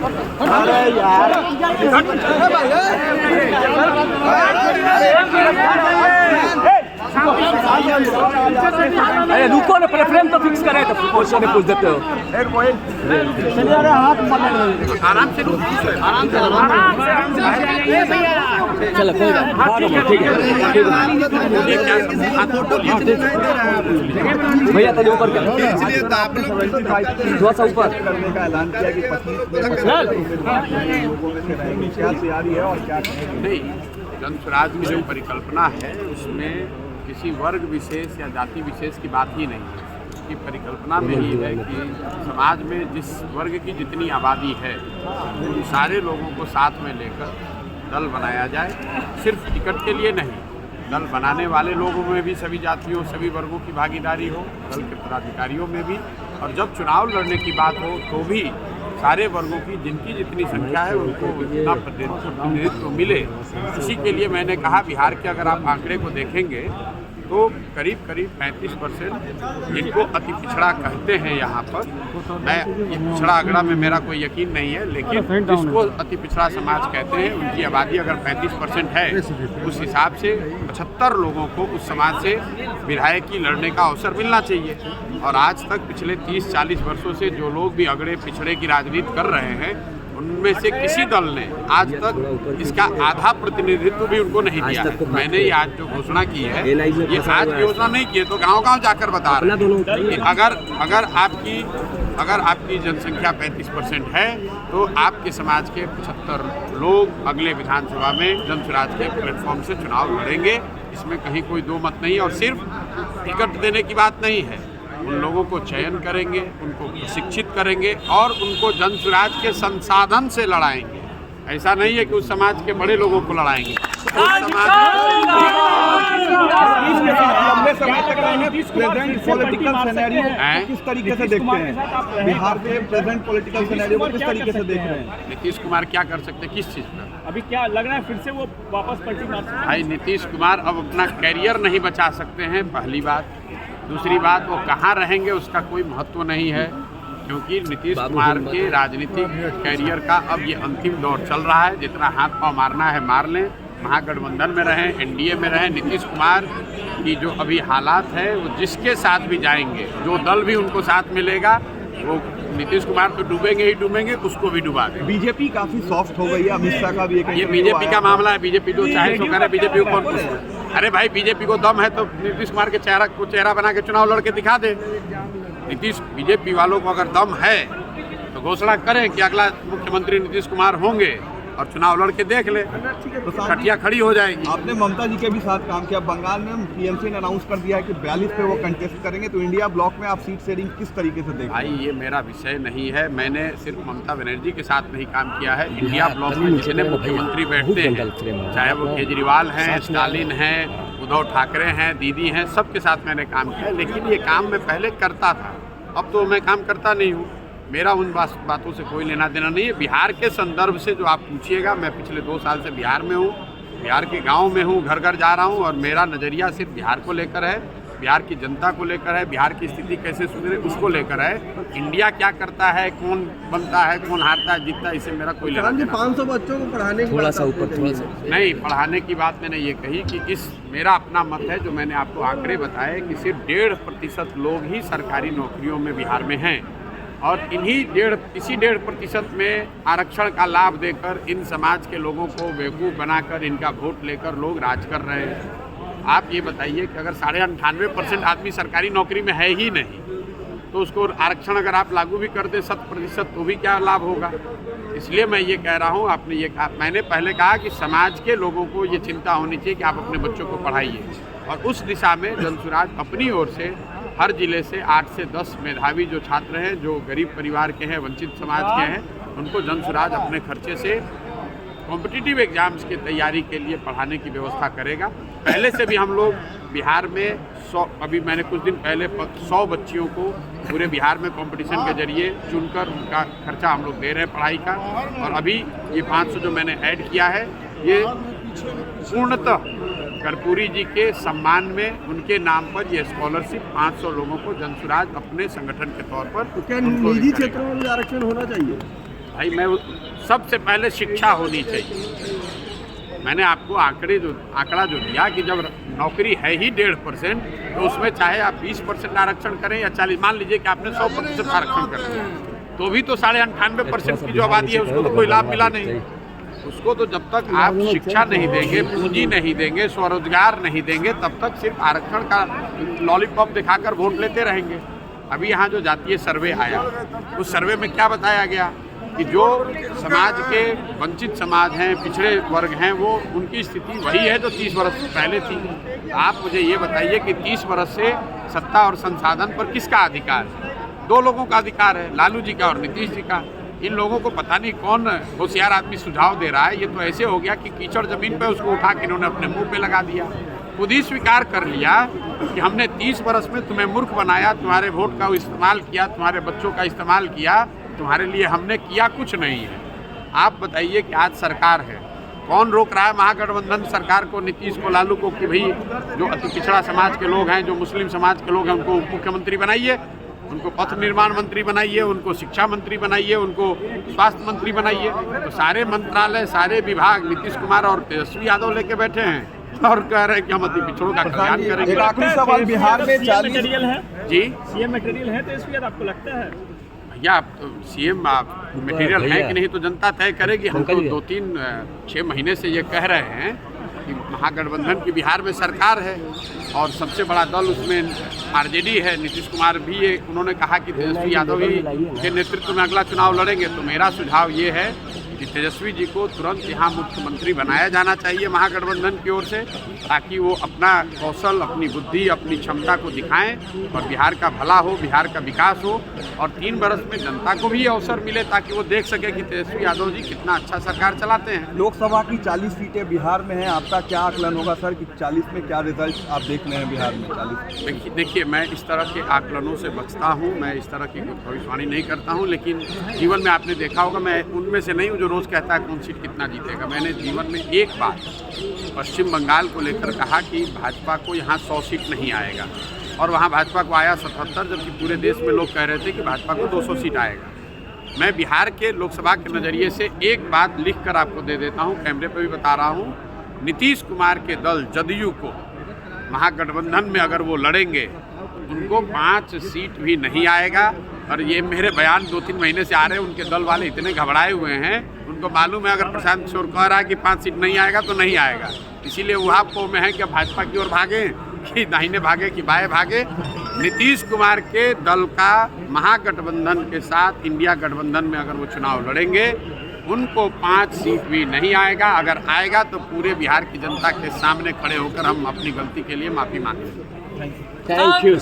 अरे यार अरे रुको ना, प्रेफरेंस तो फिक्स करे तो क्वेश्चन में पूछ देते हो। चलिए, अरे हाथ आराम से आराम से चलो कोई बात नहीं, ठीक है भैया तो ऊपर कर थोड़ा सा ऊपर करने का ऐलान किया कि 25 क्या तैयारी है और क्या नहीं। जन स्वराज की जो परिकल्पना है उसमें किसी वर्ग विशेष या जाति विशेष की बात ही नहीं है। उसकी परिकल्पना में ही है कि समाज में जिस वर्ग की जितनी आबादी है उन सारे लोगों को साथ में लेकर दल बनाया जाए। सिर्फ टिकट के लिए नहीं, दल बनाने वाले लोगों में भी सभी जातियों सभी वर्गों की भागीदारी हो, दल के पदाधिकारियों में भी, और जब चुनाव लड़ने की बात हो तो भी सारे वर्गों की जिनकी जितनी संख्या है उनको उतना प्रतिनिधित्व मिले। इसी के लिए मैंने कहा बिहार के अगर आप आंकड़े को देखेंगे तो करीब 35% जिनको अति पिछड़ा कहते हैं यहाँ पर, मैं ये पिछड़ा आंकड़ा में मेरा कोई यकीन नहीं है, लेकिन जिसको अति पिछड़ा समाज कहते हैं उनकी आबादी अगर 35% है, उस हिसाब से 75 लोगों को उस समाज से विधायकी लड़ने का अवसर मिलना चाहिए। और आज तक पिछले 30-40 वर्षों से जो लोग भी अगड़े पिछड़े की राजनीति कर रहे हैं उनमें से किसी दल ने आज तक इसका आधा प्रतिनिधित्व भी उनको नहीं दिया है। मैंने ये आज जो घोषणा की है, ये आज घोषणा नहीं की है तो गांव-गांव जाकर बता रहे हैं कि अगर आपकी जनसंख्या 35% है तो आपके समाज के 75 लोग अगले विधानसभा में जन स्वराज के प्लेटफॉर्म से चुनाव लड़ेंगे। इसमें कहीं कोई दो मत नहीं है। और सिर्फ टिकट देने की बात नहीं है, उन लोगों को चयन करेंगे, उनको प्रशिक्षित करेंगे और उनको जन स्वराज के संसाधन से लड़ाएंगे। ऐसा नहीं है कि उस समाज के बड़े लोगों को लड़ाएंगे। प्रेजेंट पॉलिटिकल सिनेरियो किस तरीके से देखते हैं? बिहार के प्रेजेंट पॉलिटिकल सिनेरियो को किस तरीके से देख रहे हैं? नीतीश कुमार क्या कर सकते हैं, किस चीज़ पर? अभी क्या लग रहा है फिर से वो वापस पलटी मार सकते हैं? भाई नीतीश कुमार अब अपना कैरियर नहीं बचा सकते हैं, पहली बात। दूसरी बात, वो कहाँ रहेंगे उसका कोई महत्व नहीं है, क्योंकि नीतीश कुमार के राजनीतिक कैरियर का अब ये अंतिम दौर चल रहा है। जितना हाथ पांव मारना है मार लें, महागठबंधन में रहें, एनडीए में रहें। नीतीश कुमार की जो अभी हालात है वो जिसके साथ भी जाएंगे, जो दल भी उनको साथ मिलेगा, वो नीतीश कुमार तो डूबेंगे ही डूबेंगे, उसको भी डुबा देंगे। बीजेपी काफी सॉफ्ट हो गई है, अमित शाह का भी एक ये बीजेपी का मामला है। बीजेपी जो चाहे सो करे, बीजेपी को कौन पूछे? अरे भाई, बीजेपी को दम है तो नीतीश कुमार के चेहरा बना के चुनाव लड़ के दिखा दे। बीजेपी वालों को अगर दम है तो घोषणा करें कि अगला मुख्यमंत्री नीतीश कुमार होंगे और चुनाव लड़ के देख ले, तो खटिया खड़ी हो जाएगी। आपने ममता जी के भी साथ काम किया। बंगाल में टीएमसी ने अनाउंस कर दिया है कि 42 पे वो कंटेस्ट करेंगे, तो इंडिया ब्लॉक में आप सीट शेयरिंग किस तरीके से देखें? भाई ये मेरा विषय नहीं है। मैंने सिर्फ ममता बनर्जी के साथ नहीं काम किया है। इंडिया ब्लॉक में जितने मुख्यमंत्री बैठते हैं, चाहे वो केजरीवाल हैं, स्टालिन हैं, उद्धव ठाकरे हैं, दीदी हैं, सबके साथ मैंने काम किया। लेकिन ये काम मैं पहले करता था, अब तो मैं काम करता नहीं हूँ। मेरा उन बातों से कोई लेना देना नहीं है। बिहार के संदर्भ से जो आप पूछिएगा, मैं पिछले 2 साल से बिहार में हूँ, बिहार के गांव में हूँ, घर घर जा रहा हूँ, और मेरा नज़रिया सिर्फ बिहार को लेकर है, बिहार की जनता को लेकर है, बिहार की स्थिति कैसे सुधरे उसको लेकर है। इंडिया क्या करता है, कौन बनता है, कौन हारता है, जीतता है, इससे मेरा कोई लेना देना। 500 बच्चों को पढ़ाने थोड़ा सा ऊपर, थोड़ा सा नहीं, पढ़ाने की बात मैंने ये कही कि मेरा अपना मत है, जो मैंने आपको आंकड़े बताए कि सिर्फ 1.5% लोग ही सरकारी नौकरियों में बिहार में हैं, और इसी 1.5% में आरक्षण का लाभ देकर इन समाज के लोगों को बेवकूफ़ बनाकर इनका वोट लेकर लोग राज कर रहे हैं। आप ये बताइए कि अगर 98.5% आदमी सरकारी नौकरी में है ही नहीं, तो उसको आरक्षण अगर आप लागू भी कर दें 100%, तो भी क्या लाभ होगा? इसलिए मैं ये कह रहा हूँ, आपने ये कहा, मैंने पहले कहा कि समाज के लोगों को ये चिंता होनी चाहिए कि आप अपने बच्चों को पढ़ाइए, और उस दिशा में जन स्वराज अपनी ओर से हर जिले से 8 से 10 मेधावी जो छात्र हैं, जो गरीब परिवार के हैं, वंचित समाज के हैं, उनको जन स्वराज अपने खर्चे से कॉम्पिटिटिव एग्जाम्स की तैयारी के लिए पढ़ाने की व्यवस्था करेगा। पहले से भी हम लोग बिहार में 100, अभी मैंने कुछ दिन पहले 100 बच्चियों को पूरे बिहार में कंपटीशन के जरिए चुनकर उनका खर्चा हम लोग दे रहे हैं पढ़ाई का। और अभी ये 500 जो मैंने ऐड किया है, ये पूर्णतः कर्पूरी जी के सम्मान में उनके नाम पर ये स्कॉलरशिप 500 लोगों को जन स्वराज अपने संगठन के तौर पर। तो क्या निजी क्षेत्रों में भी आरक्षण होना चाहिए? भाई मैं सबसे पहले शिक्षा होनी चाहिए। मैंने आपको आंकड़ा जो दिया कि जब नौकरी है ही 1.5%, तो उसमें चाहे आप 20% आरक्षण करें या 40, मान लीजिए कि आपने 100% आरक्षण कर दिया, तो भी तो 98.5% की जो आबादी है उसको तो कोई लाभ मिला नहीं। उसको तो जब तक आप शिक्षा नहीं देंगे, पूंजी नहीं देंगे, स्वरोजगार नहीं देंगे, तब तक सिर्फ आरक्षण का लॉलीपॉप दिखाकर वोट लेते रहेंगे। अभी यहाँ जो जातीय सर्वे आया, उस सर्वे में क्या बताया गया कि जो समाज के वंचित समाज हैं, पिछड़े वर्ग हैं, वो उनकी स्थिति वही है जो 30 वर्ष पहले थी। आप मुझे ये बताइए कि 30 वर्ष से सत्ता और संसाधन पर किसका अधिकार है? 2 लोगों का अधिकार है, लालू जी का और नीतीश जी का। इन लोगों को पता नहीं कौन होशियार आदमी सुझाव दे रहा है। ये तो ऐसे हो गया कि कीचड़ जमीन पे उसको उठा के इन्होंने अपने मुंह पे लगा दिया। खुद ही स्वीकार कर लिया कि हमने 30 वर्ष में तुम्हें मूर्ख बनाया, तुम्हारे वोट का इस्तेमाल किया, तुम्हारे बच्चों का इस्तेमाल किया, तुम्हारे लिए हमने किया कुछ नहीं है। आप बताइए कि आज सरकार है, कौन रोक रहा है महागठबंधन सरकार को, नीतीश को, लालू को कि भाई जो अति पिछड़ा समाज के लोग हैं, जो मुस्लिम समाज के लोग हैं, उनको मुख्यमंत्री बनाइए, उनको पथ निर्माण मंत्री बनाइए, उनको शिक्षा मंत्री बनाइए, उनको स्वास्थ्य मंत्री बनाइए। तो सारे मंत्रालय, सारे विभाग नीतीश कुमार और तेजस्वी यादव लेके बैठे हैं और कह रहे हैं कि हम अति पिछड़ों का कल्याण करेंगे। एक आखिरी सवाल, बिहार में 40 मटेरियल है जी, सीएम मटेरियल है तेजस्वी यादव, आपको लगता है? भैया सीएम मटेरियल है कि नहीं तो जनता तय करेगी। हम तो 2-3-6 महीने से ये कह रहे हैं कि महागठबंधन की बिहार में सरकार है और सबसे बड़ा दल उसमें आरजेडी है। नीतीश कुमार भी उन्होंने कहा कि तेजस्वी यादव ही के नेतृत्व में अगला चुनाव लड़ेंगे। तो मेरा सुझाव ये है कि तेजस्वी जी को तुरंत यहाँ मुख्यमंत्री बनाया जाना चाहिए महागठबंधन की ओर से, ताकि वो अपना कौशल, अपनी बुद्धि, अपनी क्षमता को दिखाएं और बिहार का भला हो, बिहार का विकास हो और 3 वर्ष में जनता को भी अवसर मिले ताकि वो देख सके कि तेजस्वी यादव जी कितना अच्छा सरकार चलाते हैं। लोकसभा की 40 सीटें बिहार में हैं, आपका क्या आकलन होगा सर कि 40 में क्या रिजल्ट आप देख रहे हैं बिहार में 40? देखिए मैं इस तरह के आकलनों से बचता हूँ, मैं इस तरह की भविष्यवाणी नहीं करता हूँ, लेकिन जीवन में आपने देखा होगा मैं उनमें से नहीं हूँ जो रोज़ कहता है कौन सीट कितना जीतेगा। मैंने जीवन में एक बात पश्चिम बंगाल को लेकर कहा कि भाजपा को यहाँ 100 सीट नहीं आएगा और वहाँ भाजपा को आया 77, जबकि पूरे देश में लोग कह रहे थे कि भाजपा को 200 सीट आएगा। मैं बिहार के लोकसभा के नज़रिए से एक बात लिख कर आपको दे देता हूँ, कैमरे पर भी बता रहा हूँ। नीतीश कुमार के दल जदयू को महागठबंधन में अगर वो लड़ेंगे उनको 5 सीट भी नहीं आएगा। और ये मेरे बयान 2-3 महीने से आ रहे हैं, उनके दल वाले इतने घबराए हुए हैं, उनको मालूम है अगर प्रशांत किशोर कह रहा है कि 5 सीट नहीं आएगा तो नहीं आएगा। इसीलिए उहापोह में है कि भाजपा की ओर भागे कि दाहिने भागे कि बाएं भागे। नीतीश कुमार के दल का महागठबंधन के साथ इंडिया गठबंधन में अगर वो चुनाव लड़ेंगे उनको 5 सीट भी नहीं आएगा। अगर आएगा तो पूरे बिहार की जनता के सामने खड़े होकर हम अपनी गलती के लिए माफ़ी मांगेंगे। Thank you.